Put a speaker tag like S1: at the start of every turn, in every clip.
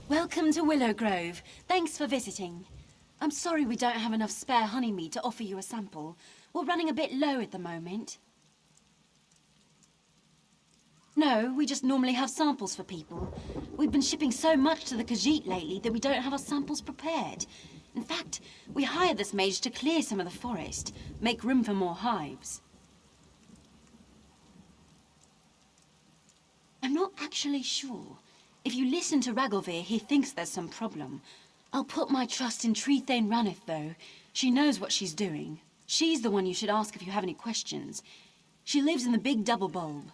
S1: Welcome to Willow Grove. Thanks for visiting. I'm sorry we don't have enough spare honeymead to offer you a sample. We're running a bit low at the moment. No, we just normally have samples for people. We've been shipping so much to the Khajiit lately that we don't have our samples prepared. In fact, we hired this mage to clear some of the forest, make room for more hives. I'm not actually sure. If you listen to Ragovir, he thinks there's some problem. I'll put my trust in Trethane Ranith, though. She knows what she's doing. She's the one you should ask if you have any questions. She lives in the big double bulb.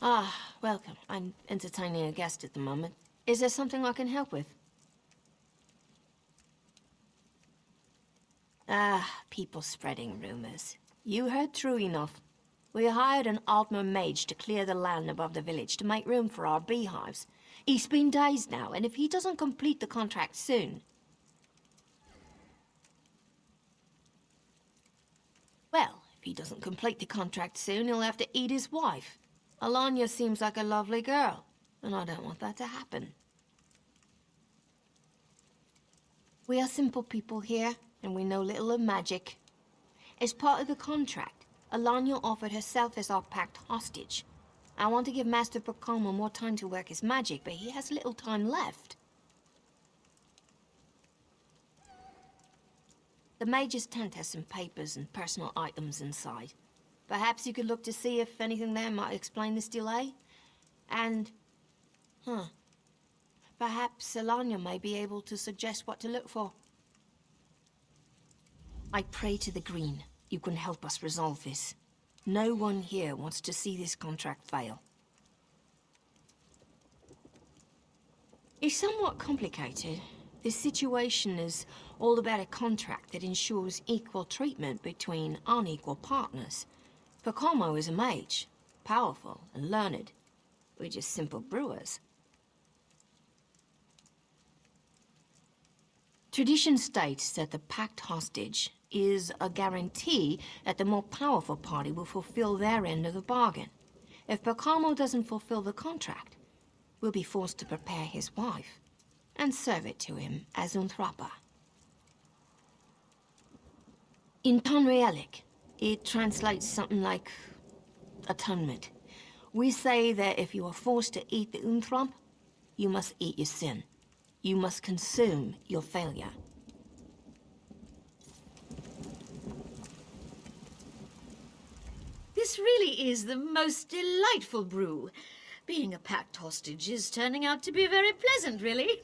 S2: Ah, welcome. I'm entertaining a guest at the moment. Is there something I can help with? Ah, people spreading rumors. You heard true enough. We hired an Altmer mage to clear the land above the village to make room for our beehives. He's been days now, and if he doesn't complete the contract soon... Well, if he doesn't complete the contract soon, he'll have to eat his wife. Alanya seems like a lovely girl, and I don't want that to happen. We are simple people here, and we know little of magic. As part of the contract, Alanya offered herself as our packed hostage. I want to give Master Percoma more time to work his magic, but he has little time left. The Mage's tent has some papers and personal items inside. Perhaps you could look to see if anything there might explain this delay. And... perhaps Alanya may be able to suggest what to look for. I pray to the Green. You can help us resolve this. No one here wants to see this contract fail. It's somewhat complicated. This situation is all about a contract that ensures equal treatment between unequal partners. Percomo is a mage, powerful and learned. We're just simple brewers. Tradition states that the packed hostage is a guarantee that the more powerful party will fulfill their end of the bargain. If Percomo doesn't fulfill the contract, we'll be forced to prepare his wife and serve it to him as Unthrapa. In Tonrealic, it translates something like atonement. We say that if you are forced to eat the Unthrop, you must eat your sin. You must consume your failure.
S3: This really is the most delightful brew. Being a packed hostage is turning out to be very pleasant, really.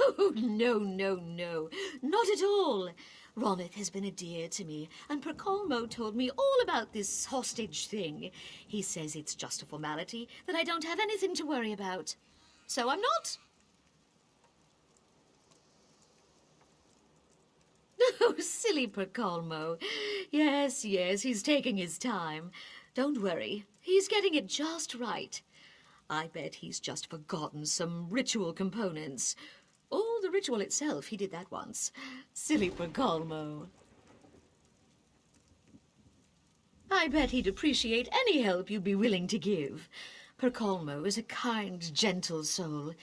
S3: Oh, no, no, no. Not at all. Ronith has been a dear to me, and Percolmo told me all about this hostage thing. He says it's just a formality, that I don't have anything to worry about. So I'm not. Oh, silly Percolmo. Yes, yes, he's taking his time. Don't worry, he's getting it just right. I bet he's just forgotten some ritual components. Or the ritual itself, he did that once. Silly Percolmo. I bet he'd appreciate any help you'd be willing to give. Percolmo is a kind, gentle soul.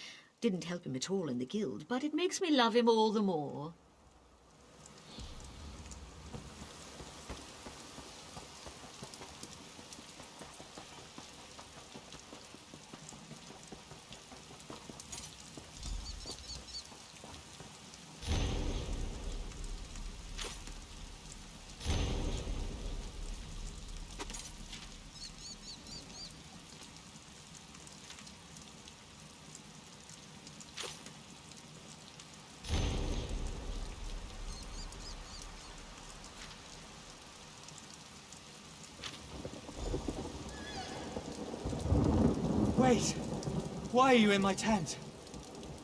S3: Didn't help him at all in the guild, but it makes me love him all the more.
S4: Wait! Why are you in my tent?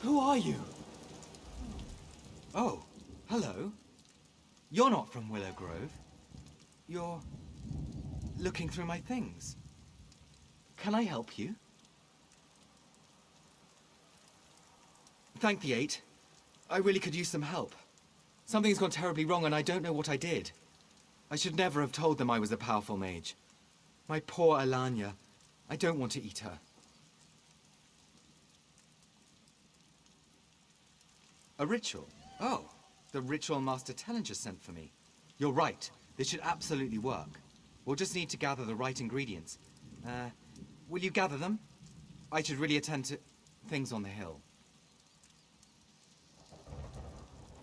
S4: Who are you? Oh, Hello? You're not from Willow Grove. You're looking through my things. Can I help you? Thank the Eight. I really could use some help. Something's gone terribly wrong and I don't know what I did. I should never have told them I was a powerful mage. My poor Alanya. I don't want to eat her. A ritual? Oh, the ritual Master Tellinger sent for me. You're right. This should absolutely work. We'll just need to gather the right ingredients. Will you gather them? I should really attend to things on the hill.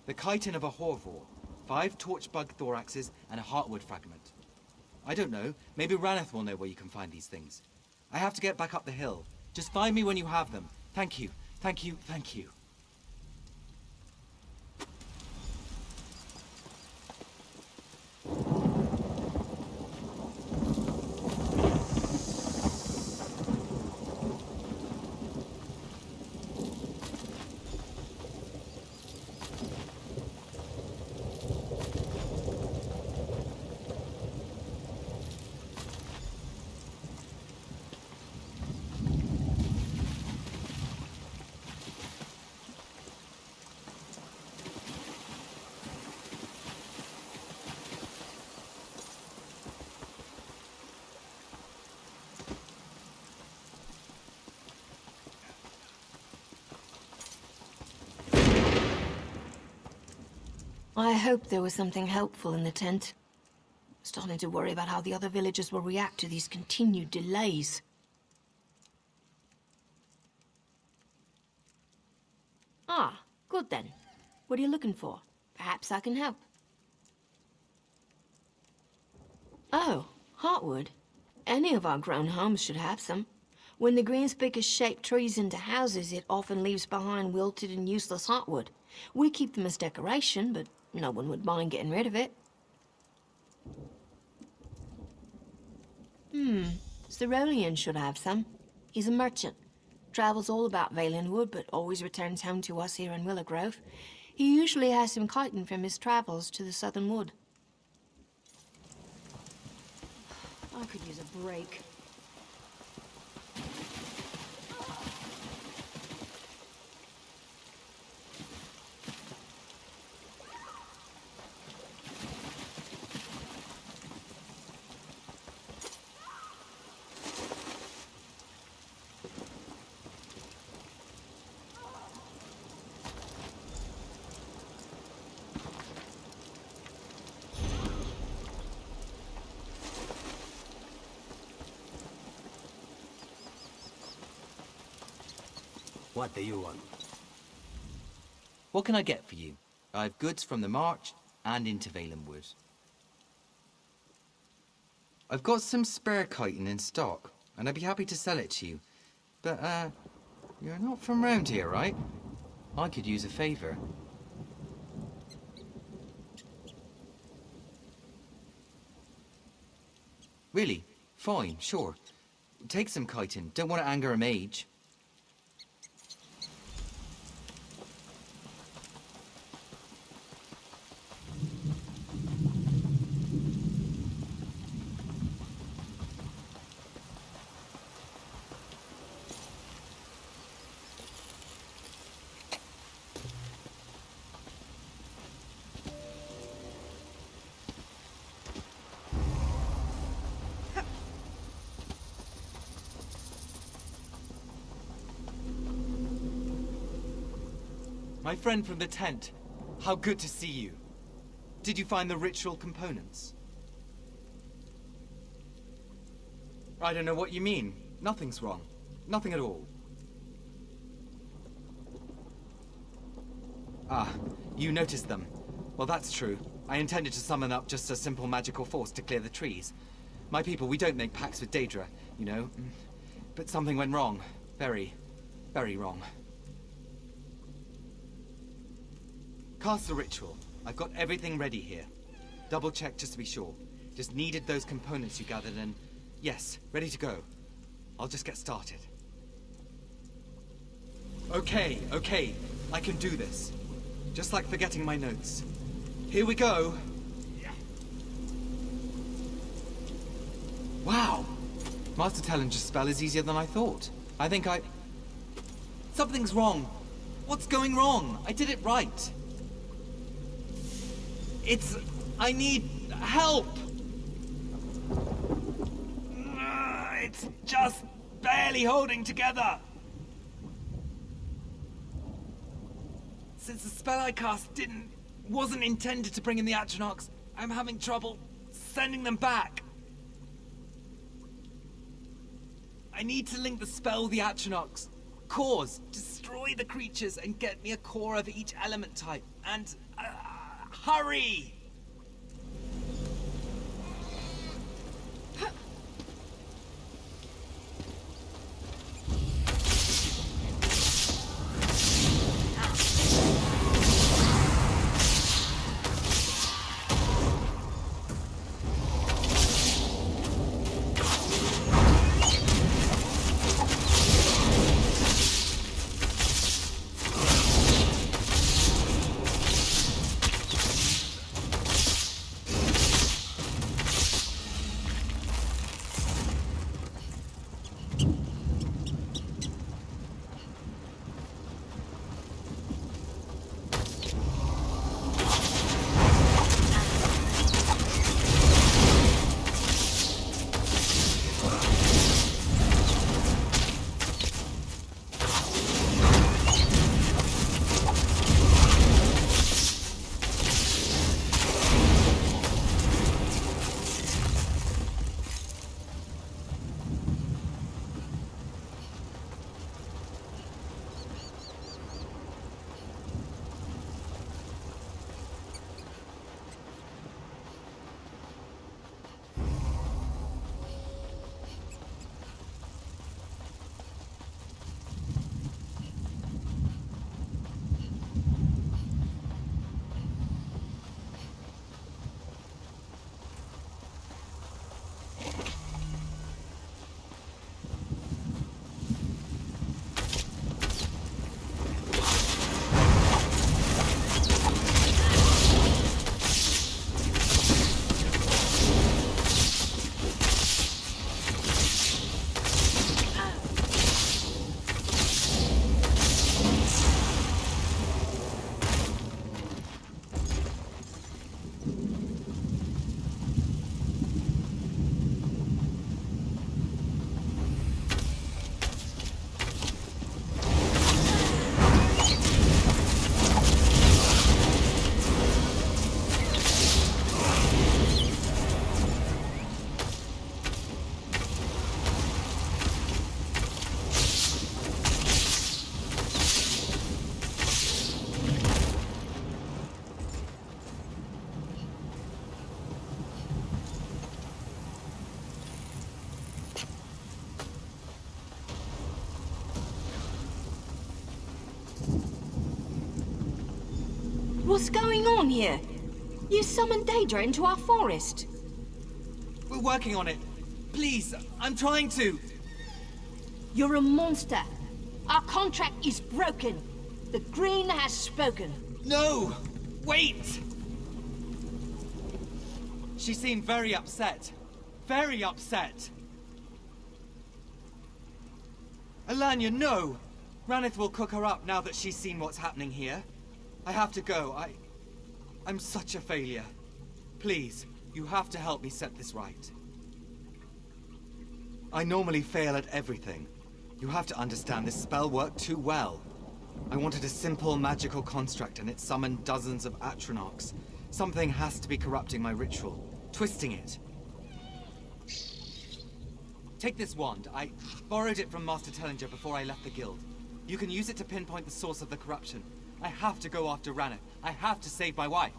S4: The chitin of a Horvor, 5 torchbug thoraxes, and a heartwood fragment. I don't know. Maybe Raneth will know where you can find these things. I have to get back up the hill. Just find me when you have them. Thank you. Thank you. Thank you.
S2: I hope there was something helpful in the tent. Starting to worry about how the other villagers will react to these continued delays. Ah, good then. What are you looking for? Perhaps I can help. Oh, heartwood. Any of our grown homes should have some. When the greenspeakers shape trees into houses, it often leaves behind wilted and useless heartwood. We keep them as decoration, but no one would mind getting rid of it. Cerolian should have some. He's a merchant. Travels all about Valenwood, but always returns home to us here in Willow Grove. He usually has some chitin from his travels to the Southern Wood.
S1: I could use a break.
S5: What do you want?
S4: What can I get for you? I have goods from the March and into Valenwood. I've got some spare chitin in stock, and I'd be happy to sell it to you. But, you're not from round here, right? I could use a favor. Really? Fine, sure. Take some chitin. Don't want to anger a mage. My friend from the tent, how good to see you. Did you find the ritual components? I don't know what you mean. Nothing's wrong. Nothing at all. Ah, you noticed them. Well, that's true. I intended to summon up just a simple magical force to clear the trees. My people, we don't make pacts with Daedra, you know. But something went wrong. Very, very wrong. Cast the ritual. I've got everything ready here. Double check just to be sure. Just needed those components you gathered and... yes, ready to go. I'll just get started. Okay. I can do this. Just like forgetting my notes. Here we go. Wow! Master Tellinger's spell is easier than I thought. I think I... Something's wrong. What's going wrong? I did it right. I need help! It's just barely holding together. Since the spell I cast wasn't intended to bring in the Atronachs, I'm having trouble sending them back. I need to link the spell with the Atronachs. Cause, destroy the creatures and get me a core of each element type. And, hurry!
S2: What's going on here? You summoned Daedra into our forest.
S4: We're working on it. Please, I'm trying to.
S2: You're a monster. Our contract is broken. The Green has spoken.
S4: No! Wait! She seemed very upset. Very upset. Alanya, no! Ranith will cook her up now that she's seen what's happening here. I have to go. I'm such a failure. Please, you have to help me set this right. I normally fail at everything. You have to understand this spell worked too well. I wanted a simple magical construct and it summoned dozens of Atronachs. Something has to be corrupting my ritual, twisting it. Take this wand. I borrowed it from Master Tellinger before I left the guild. You can use it to pinpoint the source of the corruption. I have to go after Ranith. I have to save my wife.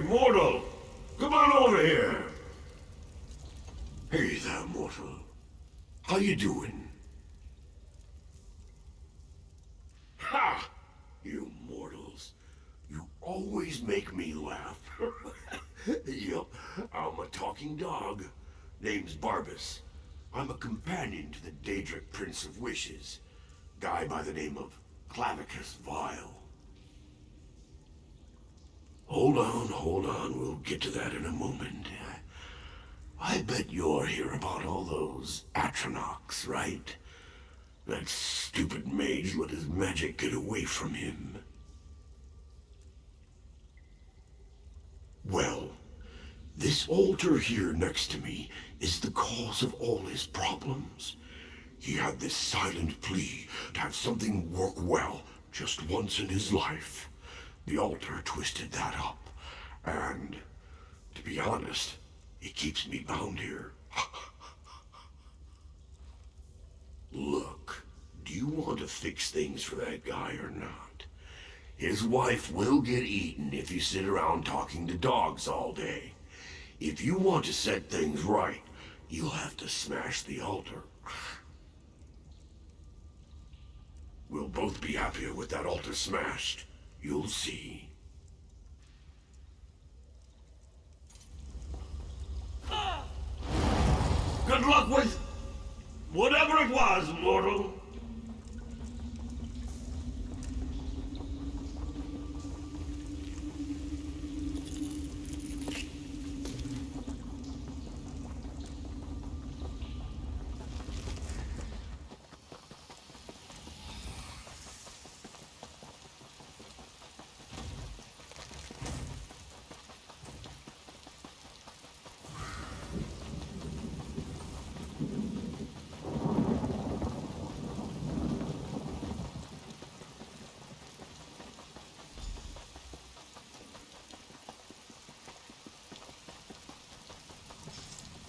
S5: mortal! Come on over here! Hey there, mortal. How you doing? Ha! You mortals. You always make me laugh. Yup, I'm a talking dog. Name's Barbas. I'm a companion to the Daedric Prince of Wishes. Guy by the name of Clavicus Vile. Hold on. We'll get to that in a moment. I bet you're here about all those Atronachs, right? That stupid mage let his magic get away from him. Well, this altar here next to me is the cause of all his problems. He had this silent plea to have something work well just once in his life. The altar twisted that up, and, to be honest, it keeps me bound here. Look, do you want to fix things for that guy or not? His wife will get eaten if you sit around talking to dogs all day. If you want to set things right, you'll have to smash the altar. We'll both be happier with that altar smashed. You'll see. Good luck with whatever it was, mortal.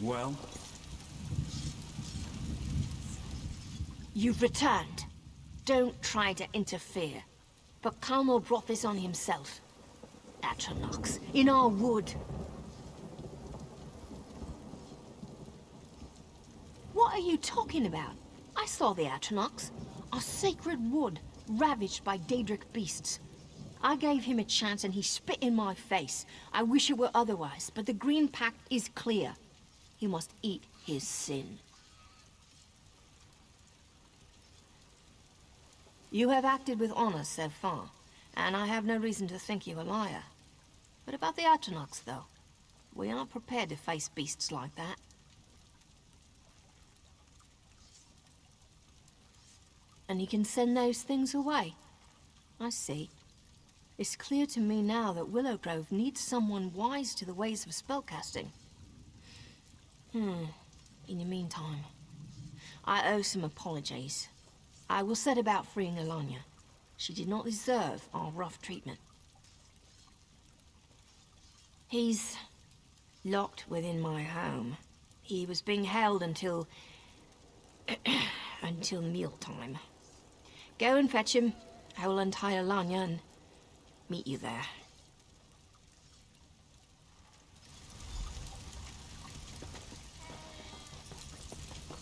S6: Well?
S2: You've returned. Don't try to interfere. But Calmo brought this on himself. Atronachs, in our wood. What are you talking about? I saw the Atronachs. Our sacred wood, ravaged by Daedric beasts. I gave him a chance and he spit in my face. I wish it were otherwise, but the Green Pact is clear. He must eat his sin. You have acted with honor so far, and I have no reason to think you a liar. But about the Atronachs, though, we aren't prepared to face beasts like that. And he can send those things away. I see. It's clear to me now that Willowgrove needs someone wise to the ways of spellcasting. In the meantime, I owe some apologies. I will set about freeing Alanya. She did not deserve our rough treatment. He's locked within my home. He was being held until mealtime. Go and fetch him. I will untie Alanya and meet you there.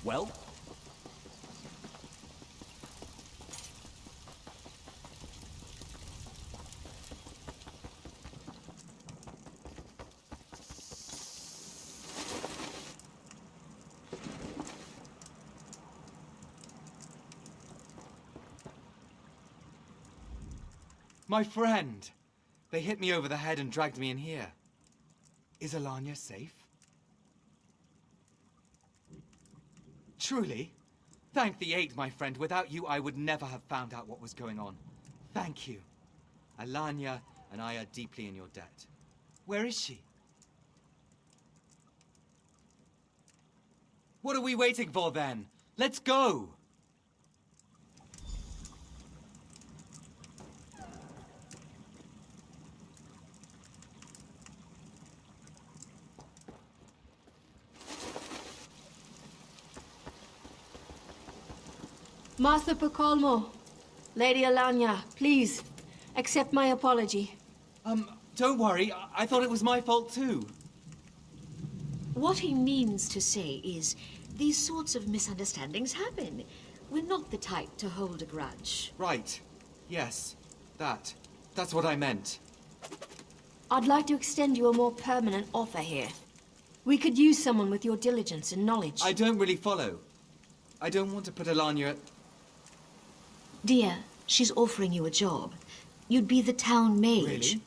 S6: Well?
S4: My friend! They hit me over the head and dragged me in here. Is Alanya safe? Truly? Thank the Eight, my friend. Without you, I would never have found out what was going on. Thank you. Alanya and I are deeply in your debt. Where is she? What are we waiting for, then? Let's go!
S2: Master Pacalmo, Lady Alanya, please, accept my apology.
S4: Don't worry, I thought it was my fault too.
S3: What he means to say is, these sorts of misunderstandings happen. We're not the type to hold a grudge.
S4: Right. Yes. That's what I meant.
S2: I'd like to extend you a more permanent offer here. We could use someone with your diligence and knowledge.
S4: I don't really follow. I don't want to put Alanya at...
S3: Dear, she's offering you a job. You'd be the town mage.
S4: Really?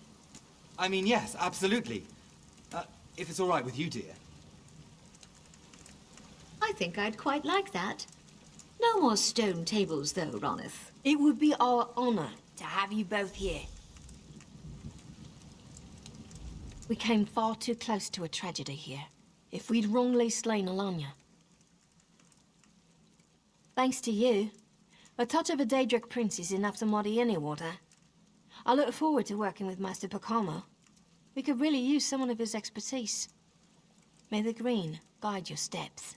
S4: I mean, yes, absolutely. If it's all right with you, dear.
S3: I think I'd quite like that. No more stone tables, though, Ronith.
S2: It would be our honor to have you both here. We came far too close to a tragedy here, if we'd wrongly slain Alanya. Thanks to you, a touch of a Daedric prince is enough to muddy any water. I look forward to working with Master Pacamo. We could really use someone of his expertise. May the green guide your steps.